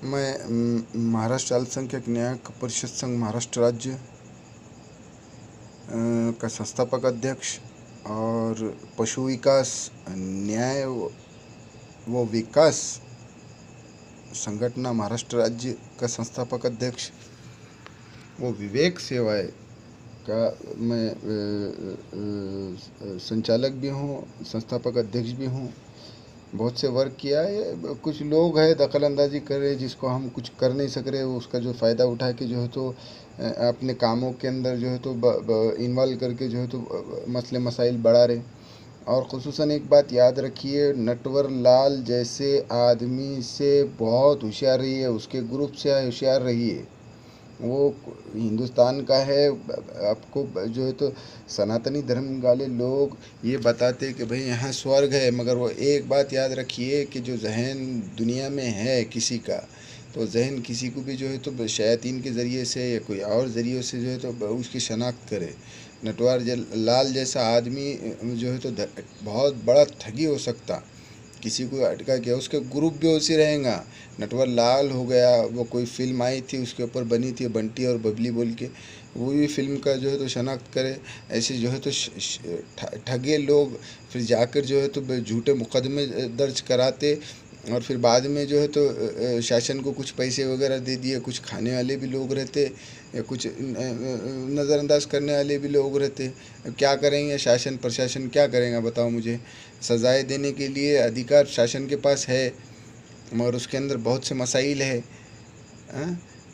मैं महाराष्ट्र अल्पसंख्यक न्यायिक परिषद संघ महाराष्ट्र राज्य का संस्थापक अध्यक्ष और पशु विकास न्याय व विकास संगठन महाराष्ट्र राज्य का संस्थापक अध्यक्ष वो विवेक सेवाएं का मैं संचालक भी हूँ, संस्थापक अध्यक्ष भी हूँ। बहुत से वर्क किया है। कुछ लोग हैं दखल अंदाजी कर रहे, जिसको हम कुछ कर नहीं सक रहे, उसका जो फ़ायदा उठा के जो है तो अपने कामों के अंदर जो है तो इन्वॉल्व करके जो है तो मसले मसाइल बढ़ा रहे। और ख़ुसूसन एक बात याद रखिए, नटवर लाल जैसे आदमी से बहुत होशियार रहिए, उसके ग्रुप से होशियार रहिए। वो हिंदुस्तान का है। आपको जो है तो सनातनी धर्म वाले लोग ये बताते कि भाई यहाँ स्वर्ग है, मगर वो एक बात याद रखिए कि जो जहन दुनिया में है किसी का, तो जहन किसी को भी जो है तो शयातीन के ज़रिए से या कोई और ज़रिए से जो है तो उसकी शनाख्त करे। नटवर लाल जैसा आदमी जो है तो बहुत बड़ा ठगी हो सकता, किसी को अटका किया, उसके ग्रुप भी उसी रहेगा। नटवर लाल हो गया, वो कोई फिल्म आई थी उसके ऊपर बनी थी बंटी और बबली बोल के, वो भी फिल्म का जो है तो शनाख्त करे। ऐसे जो है तो ठगे लोग फिर जाकर जो है तो झूठे मुकदमे दर्ज कराते, और फिर बाद में जो है तो शासन को कुछ पैसे वगैरह दे दिए। कुछ खाने वाले भी लोग रहते या कुछ नज़रअंदाज करने वाले भी लोग रहते। क्या करेंगे शासन प्रशासन, क्या करेंगे बताओ मुझे। सज़ाएं देने के लिए अधिकार शासन के पास है, मगर उसके अंदर बहुत से मसाइल है।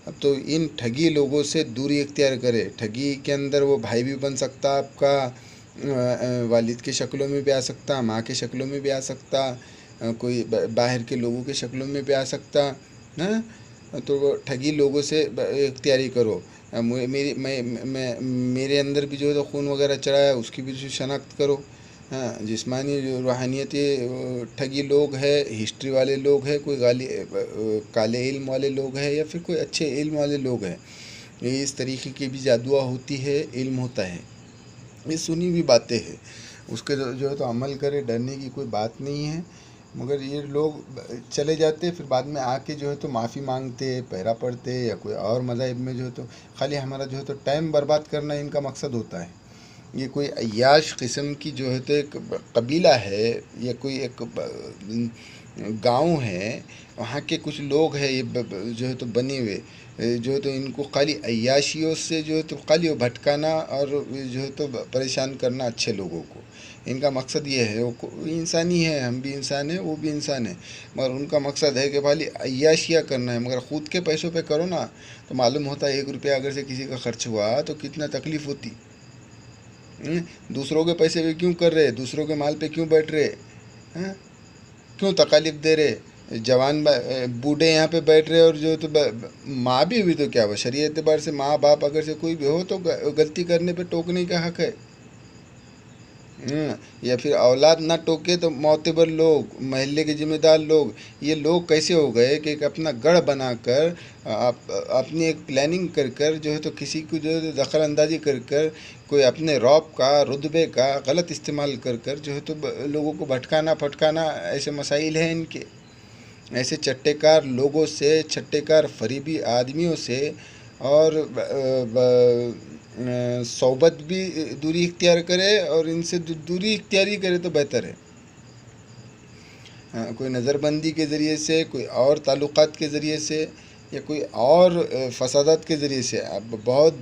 अब तो इन ठगी लोगों से दूरी इख्तियार करे। ठगी के अंदर वो भाई भी बन सकता, आपका वालिद के शक्लों में भी आ सकता, माँ के शक्लों में भी आ सकता, कोई बाहर के लोगों के शक्लों में भी आ सकता है। तो वो ठगी लोगों से इख्तियारी करो। मेरे अंदर भी जो है तो खून वगैरह चढ़ा है, उसकी भी शनाख्त करो। हाँ, जिस्मानी जो रूहानियती ठगी लोग हैं, हिस्ट्री वाले लोग हैं, कोई काले इल्म वाले लोग हैं, या फिर कोई अच्छे इल्म वाले लोग हैं। ये इस तरीके की भी जादुआ होती है, इल्म होता है, ये सुनी हुई बातें हैं। उसके जो है तो अमल करे, डरने की कोई बात नहीं है। मगर ये लोग चले जाते, फिर बाद में आके जो है तो माफ़ी मांगते, पहरा पढ़ते, या कोई और मज़ाहिब में जो है तो खाली हमारा जो है तो टाइम बर्बाद करना इनका मकसद होता है। ये कोई अय्याश किस्म की जो है तो एक कबीला है, या कोई एक गांव है, वहाँ के कुछ लोग हैं ये जो है तो बने हुए, जो है तो इनको खाली अय्याशियों से जो है तो खाली वो भटकाना और जो है तो परेशान करना अच्छे लोगों को। इनका मकसद ये है, वो इंसानी है, हम भी इंसान हैं, वो भी इंसान है, मगर उनका मकसद है कि खाली अय्याशिया करना है। मगर ख़ुद के पैसों पे करो ना, तो मालूम होता है 1 रुपया अगर से किसी का खर्च हुआ तो कितना तकलीफ़ होती। दूसरों के पैसे पे क्यों कर रहे, दूसरों के माल पे क्यों बैठ रहे हैं, क्यों तकालीफ दे रहे। जवान बूढ़े यहाँ पे बैठ रहे, और जो तो माँ भी हुई तो क्या हुआ, शरीयत एतबार से माँ बाप अगर से कोई भी हो तो गलती करने पे टोकने का हक है। या फिर औलाद ना टोके तो मोतबर लोग, महल्ले के ज़िम्मेदार लोग, ये लोग कैसे हो गए कि एक अपना गढ़ बनाकर अपनी एक प्लानिंग कर कर जो है तो किसी को जो है दखल अंदाजी कर कर, कोई अपने रौब का रुतबे का गलत इस्तेमाल कर कर जो है तो लोगों को भटकाना फटकाना, ऐसे मसाइल हैं इनके। ऐसे चट्टेकार लोगों से, चट्टेकार फरीबी आदमियों से और सोबत भी दूरी इख्तियार करे, और इनसे दूरी इख्तियारी करे तो बेहतर है। कोई नज़रबंदी के ज़रिए से, कोई और ताल्लुक़ात के ज़रिए से, या कोई और फसादात के ज़रिए से। अब बहुत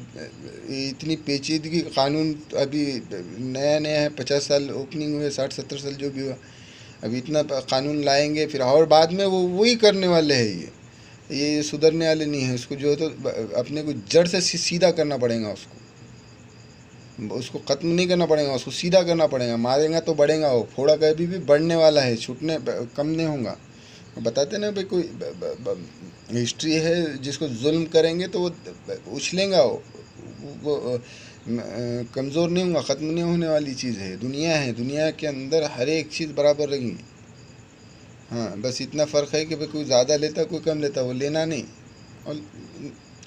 इतनी पेचीदगी कानून अभी नया नया है, 50 साल ओपनिंग हुए, 60-70 साल जो भी हुआ, अभी इतना कानून लाएंगे, फिर और बाद में वो वही करने वाले हैं। ये सुधरने वाले नहीं है। उसको जो है तो अपने को जड़ से सीधा करना पड़ेगा, उसको ख़त्म नहीं करना पड़ेगा, उसको सीधा करना पड़ेगा। मारेगा तो बढ़ेगा, वो फोड़ा कभी भी बढ़ने वाला है, छूटने कम नहीं होगा। बताते ना भाई, कोई हिस्ट्री है, जिसको जुल्म करेंगे तो वो उछलेगा, वो कमज़ोर नहीं होगा, ख़त्म नहीं होने वाली चीज़ है। दुनिया है, दुनिया के अंदर हर एक चीज़ बराबर रहेगी। हाँ, बस इतना फ़र्क है कि भाई कोई ज़्यादा लेता कोई कम लेता, वो लेना नहीं, और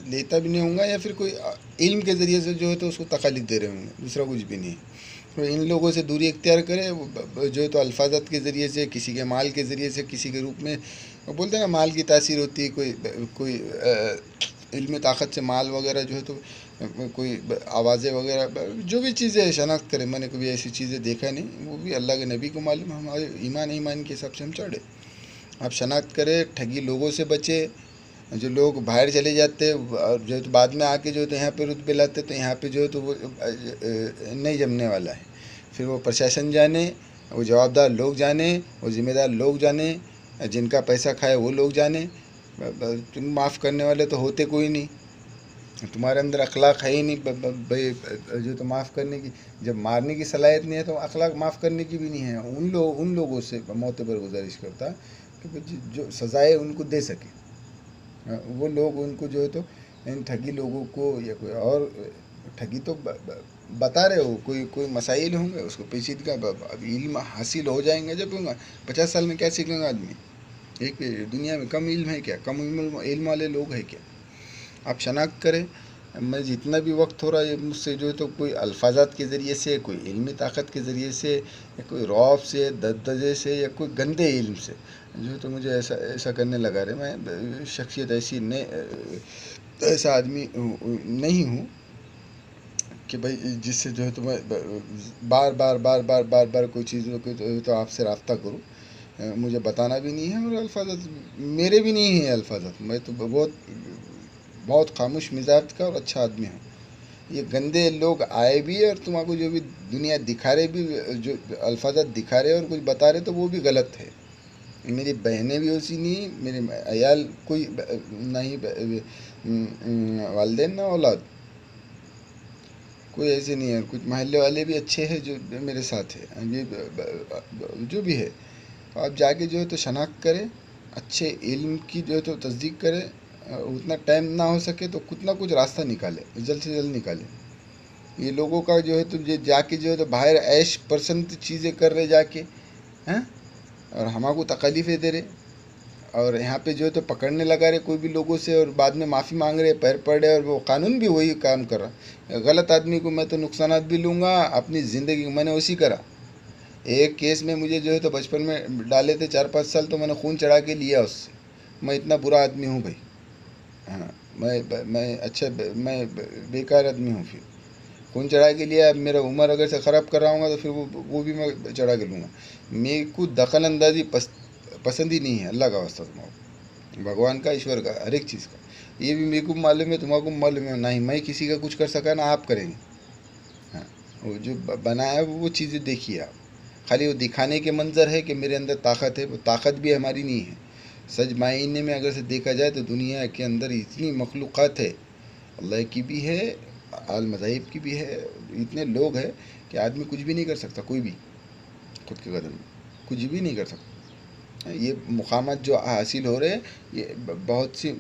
लेता भी नहीं होगा, या फिर कोई इल्म के ज़रिए से जो है तो उसको तकालीफ दे रहे होंगे, दूसरा कुछ भी नहीं। तो इन लोगों से दूरी इख्तियार करे, जो है तो अल्फाजत के ज़रिए से, किसी के माल के ज़रिए से, किसी के रूप में वो बोलते हैं ना माल की तासीर होती है, कोई कोई इल्मी ताकत से माल वगैरह जो है तो कोई आवाज़ें वगैरह जो भी चीज़ें शनाख्त करें। मैंने कभी ऐसी चीज़ें देखा नहीं, वो भी अल्लाह के नबी को मालूम, हमारे ईमान के हिसाब से हम चढ़े। आप शनाख्त करें, ठगी लोगों से बचे। जो लोग बाहर चले जाते हैं और जो है तो बाद में आके जो है तो यहाँ पे रुतबे लाते, तो यहाँ पे जो है तो वो नहीं जमने वाला है। फिर वो प्रशासन जाने, वो जवाबदार लोग जाने, वो ज़िम्मेदार लोग जाने, जिनका पैसा खाए वो लोग जाने। तुम माफ़ करने वाले तो होते कोई नहीं, तुम्हारे अंदर अखलाक है ही नहीं भाई जो तो माफ़ करने की। जब मारने की सलाहियत नहीं है तो अखलाक माफ़ करने की भी नहीं है। उन लोगों से मोतबर गुजारिश करता कि जो सज़ाएँ उनको दे सके, वो लोग उनको जो है तो इन ठगी लोगों को या कोई और ठगी तो बता रहे हो, कोई मसाइल होंगे उसको पेचीदगी अब इल्म हासिल हो जाएंगे जब होगा। 50 साल में क्या सीखेंगे आदमी? एक दुनिया में कम इल्म है क्या? कम इल्म वाले लोग हैं क्या? आप शनाख्त करें। मैं जितना भी वक्त हो रहा है मुझसे जो है तो कोई अल्फाजात के ज़रिए से, कोई इल्मी ताकत के ज़रिए से, या कोई रौब से, दददजे से, या कोई गंदे इल्म से जो है तो मुझे ऐसा करने लगा रहे। मैं शख्सियत ऐसी नहीं, ऐसा आदमी नहीं हूँ कि भाई जिससे जो है तो मैं बार बार बार बार बार बार कोई चीज़ तो आपसे रब्ता करूँ। मुझे बताना भी नहीं है और अल्फाजत मेरे भी नहीं है अल्फाजत। मैं तो बहुत खामोश मिजाज का और अच्छा आदमी हूँ। ये गंदे लोग आए भी और तुम्हारा जो भी दुनिया दिखा रहे भी, जो अल्फाजत दिखा रहे और कुछ बता रहे तो वो भी गलत है। मेरी बहनें भी वैसी नहीं, मेरे अयाल कोई नहीं, वालदेन ना औलाद कोई ऐसे नहीं है। कुछ महल्ले वाले भी अच्छे हैं जो मेरे साथ है, ये जो भी है। तो आप जाके जो है तो शनाख्त करें, अच्छे इल्म की जो है तो तस्दीक करें। उतना टाइम ना हो सके तो कुछ ना कुछ रास्ता निकालें, जल्द से जल्द निकालें। ये लोगों का जो है तो ये जाके जो है तो बाहर ऐश पसंद चीज़ें कर रहे जाके हैं, और हमको तकलीफ़ें दे रहे, और यहाँ पे जो है तो पकड़ने लगा रहे कोई भी लोगों से, और बाद में माफ़ी मांग रहे, पैर पड़े, और वो कानून भी वही काम कर रहा। गलत आदमी को मैं तो नुकसानात भी लूँगा अपनी ज़िंदगी। मैंने उसी करा। एक केस में मुझे जो है तो बचपन में डाले थे 4-5 साल, तो मैंने खून चढ़ा के लिया उससे। मैं इतना बुरा आदमी हूँ भाई। हाँ, मैं बेकार आदमी हूँ। फिर खून चढ़ा के लिया। अब मेरा उम्र अगर से ख़राब कराऊँगा तो फिर वो भी मैं चढ़ा के लूँगा। मेरे को दखल अंदाजी पसंद ही नहीं है। अल्लाह का वास्ता, तुम्हारा भगवान का, ईश्वर का, हर एक चीज़ का। ये भी मेरे को मालूम है, तुम्हारा मालूम है नहीं। मैं किसी का कुछ कर सका ना आप करेंगे। हाँ, वो जो बनाया है वो चीज़ें देखिए आप। खाली वो दिखाने के मंजर है कि मेरे अंदर ताकत है, वो ताकत भी हमारी नहीं है। सच मायने में अगर से देखा जाए तो दुनिया के अंदर इतनी मखलूक़ात है, अल्लाह की भी है, आल मज़ाहिब की भी है। इतने लोग हैं कि आदमी कुछ भी नहीं कर सकता, कोई भी खुद के कदम में कुछ भी नहीं कर सकता। ये मुक़ामात जो हासिल हो रहे हैं ये बहुत सी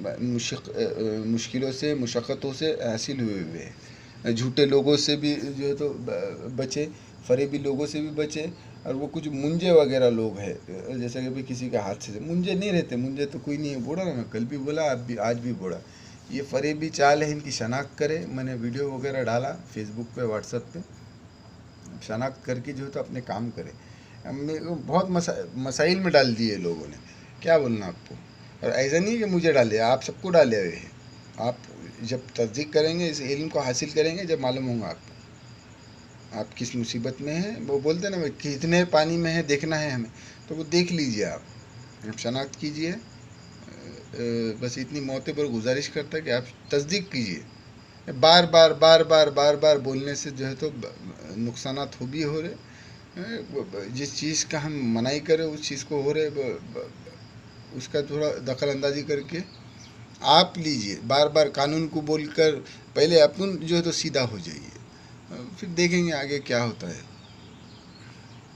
मुश्किलों से, मुशक्क़तों से हासिल हुए हैं। झूठे लोगों से भी जो है तो बचे, फरेबी लोगों से भी बचे। और वो कुछ मुंजे वगैरह लोग हैं, जैसे कि भाई किसी के हाथ से मुंजे नहीं रहते। मुंजे तो कोई नहीं है, बोला ना मैं कल भी बोला, आज भी बोला। ये फरेबी चाल है, इनकी शनाख्त करें। मैंने वीडियो वगैरह डाला फेसबुक पे, व्हाट्सएप पे। शनाख्त करके जो है तो अपने काम करें। बहुत मसाइल में डाल दिए लोगों ने, क्या बोलना आपको। और ऐसा नहीं कि मुझे डाले, आप सबको डाले हुए हैं। आप जब तस्दीक करेंगे, इस इल्म को हासिल करेंगे, जब मालूम होगा आपको आप किस मुसीबत में हैं। वो बोलते हैं ना कितने पानी में है देखना है हमें, तो वो देख लीजिए आप शनाख्त कीजिए। बस इतनी मौते पर गुजारिश करता है कि आप तस्दीक कीजिए। बार बार बार बार बार बार बोलने से जो है तो नुकसानात हो भी हो रहे। जिस चीज़ का हम मनाही करें उस चीज़ को हो रहे, उसका थोड़ा दखल अंदाजी करके आप लीजिए। बार बार कानून को बोलकर पहले अपन जो है तो सीधा हो जाइए, फिर देखेंगे आगे क्या होता है।